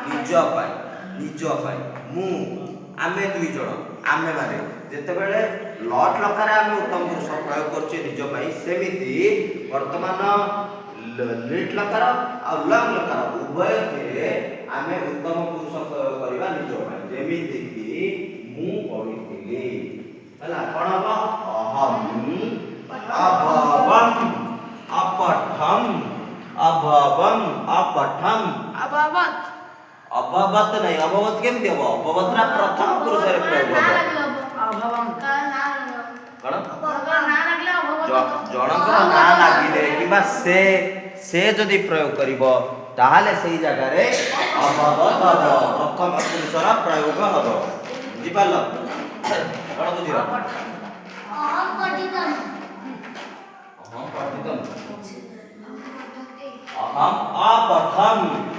निज मु आमे दुई जण आमे माने जेतेबेले लट लकार आमे उत्तम पुरुष प्रयोग करछे निज पई सेमिति वर्तमान लिट लकार आ लंग लकार उभय के आमे उत्तम पुरुष प्रयोग करबा निज पई जेमिति कि मु पढिथिली हला कोन हो अहम अभवम अपठम अभवम अपठम अभवत नहीं अभवत केमति हबो अभवतरा प्रथम पुरुष रे प्रयोग हबो अभवम का ना कोन ना लागले अभवत जनकर ना लागिले किबा से जदि प्रयोग करिवो ताहाले सेही जगह रे अभवत हबो प्रथम पुरुष रा प्रयोग हबो बुझि पालो कोन बुझिरो अहम पठितम अहम अपठम